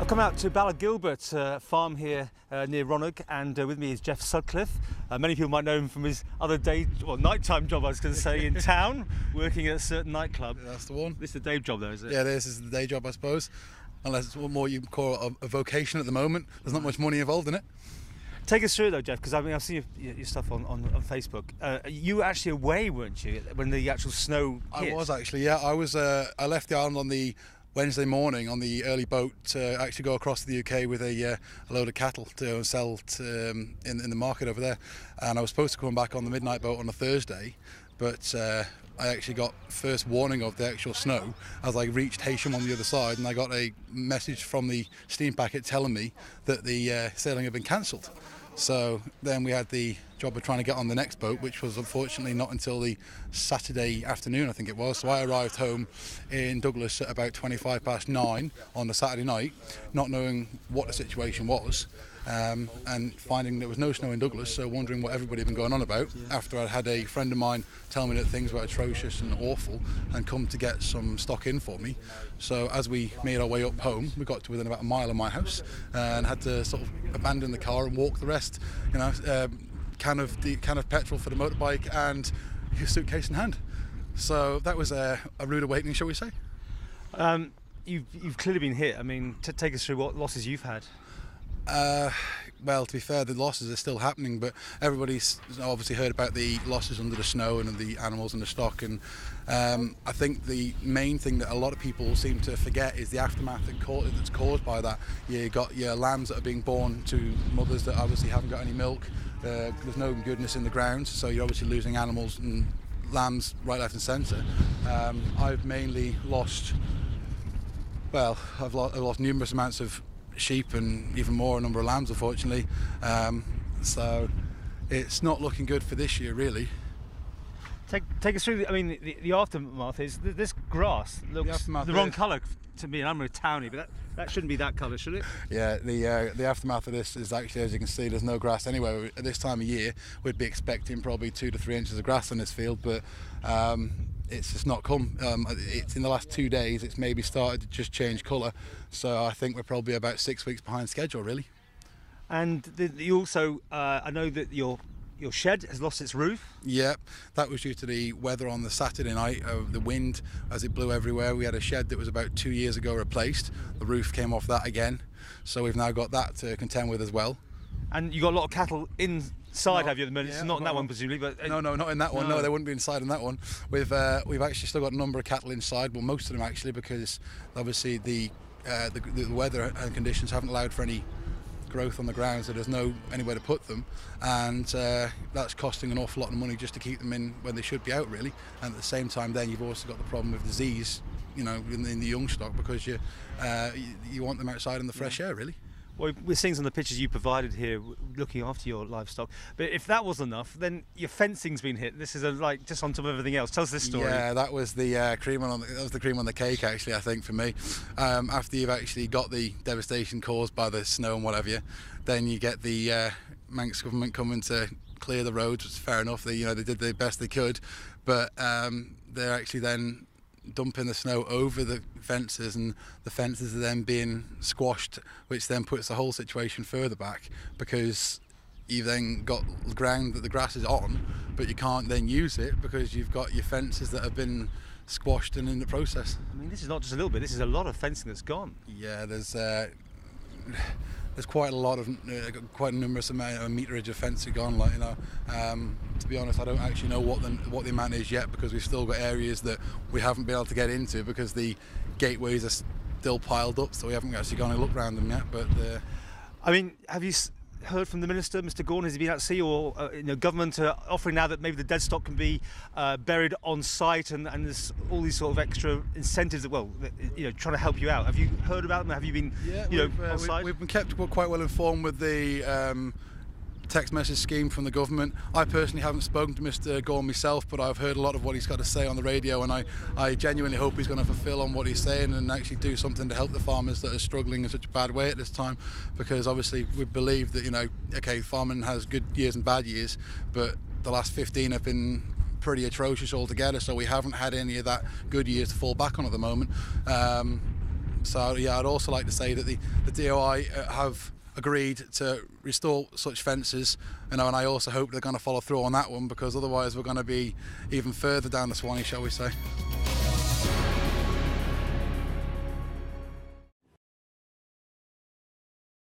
I've come out to Ballagilbert farm here near Ronnock, and with me is Geoff Sutcliffe. Many people might know him from his other day, or nighttime job, I was going to say, in town, working at a certain nightclub. That's the one. This is the day job though, is it? Yeah, this is the day job, I suppose. Unless it's what more you can call a vocation at the moment. There's not much money involved in it. Take us through it though, Geoff, because I mean, I've seen your stuff on Facebook. You were actually away, weren't you, when the actual snow hit? I was actually, yeah. I left the island on the Wednesday morning on the early boat to actually go across to the UK with a load of cattle to sell in the market over there. And I was supposed to come back on the midnight boat on a Thursday, but I actually got first warning of the actual snow as I reached Heysham on the other side, and I got a message from the steam packet telling me that the sailing had been cancelled. So then we had the job of trying to get on the next boat, which was unfortunately not until the Saturday afternoon, I think it was. So I arrived home in Douglas at about 9:25 on the Saturday night, not knowing what the situation was, and finding there was no snow in Douglas, so wondering what everybody had been going on about, after I'd had a friend of mine tell me that things were atrocious and awful and come to get some stock in for me. So as we made our way up home, we got to within about a mile of my house and had to sort of abandon the car and walk the rest, can of petrol for the motorbike and your suitcase in hand. So that was a rude awakening, shall we say. You've clearly been hit. I mean, take us through what losses you've had. Well, to be fair, the losses are still happening, but everybody's obviously heard about the losses under the snow and the animals and the stock, and I think the main thing that a lot of people seem to forget is the aftermath that's caused by that. You got your lambs that are being born to mothers that obviously haven't got any milk. There's no goodness in the ground, so you're obviously losing animals and lambs right, left and centre. I've mainly lost, I've lost numerous amounts of sheep and even more a number of lambs, unfortunately. So it's not looking good for this year, really. Take us through. I mean, the aftermath is this grass looks the wrong colour to me, and I'm a townie, but that shouldn't be that colour, should it? Yeah, the aftermath of this is actually, as you can see, there's no grass anywhere. At this time of year, we'd be expecting probably 2 to 3 inches of grass on this field, but it's just not come. It's in the last 2 days, it's maybe started to just change colour, so I think we're probably about 6 weeks behind schedule, really. And you also, I know that your shed has lost its roof. Yeah, that was due to the weather on the Saturday night, the wind as it blew everywhere. We had a shed that was about 2 years ago replaced. The roof came off that again, so we've now got that to contend with as well. And you got a lot of cattle inside, have you, at the moment? Yeah, it's not in that one, presumably, but no, not in that one. No, they wouldn't be inside in that one. We've actually still got a number of cattle inside. Well, most of them actually, because obviously the weather and conditions haven't allowed for any growth on the ground, so there's no anywhere to put them, and that's costing an awful lot of money just to keep them in when they should be out, really. And at the same time, then you've also got the problem of disease, in the young stock, because you want them outside in the fresh air, really. Well, we're seeing some of the pictures you provided here, looking after your livestock. But if that was enough, then your fencing's been hit. This is just on top of everything else. Tell us this story. Yeah, that was the cream on the cake, actually. I think for me, after you've actually got the devastation caused by the snow and whatever, then you get the Manx government coming to clear the roads, which is fair enough. They did the best they could, but they're actually then dumping the snow over the fences, and the fences are then being squashed, which then puts the whole situation further back, because you've then got ground that the grass is on, but you can't then use it because you've got your fences that have been squashed and in the process. I mean, this is not just a little bit, this is a lot of fencing that's gone. Yeah, there's quite a lot of quite a numerous amount of meterage of fencing gone. To be honest, I don't actually know what the amount is yet, because we've still got areas that we haven't been able to get into because the gateways are still piled up, so we haven't actually gone and looked around them yet. But I mean, have you heard from the Minister, Mr. Gordon? Has he been out to sea, or government offering now that maybe the dead stock can be buried on site, and there's all these sort of extra incentives that, trying to help you out? Have you heard about them? Have you been, on site? We've been kept quite well informed with the text message scheme from the government. I personally haven't spoken to Mr. Gordon myself, but I've heard a lot of what he's got to say on the radio, and I genuinely hope he's going to fulfil on what he's saying and actually do something to help the farmers that are struggling in such a bad way at this time, because obviously we believe that farming has good years and bad years, but the last 15 have been pretty atrocious altogether, so we haven't had any of that good years to fall back on at the moment. So yeah, I'd also like to say that the DOI have agreed to restore such fences, and I also hope they're going to follow through on that one, because otherwise we're going to be even further down the Swanee, shall we say.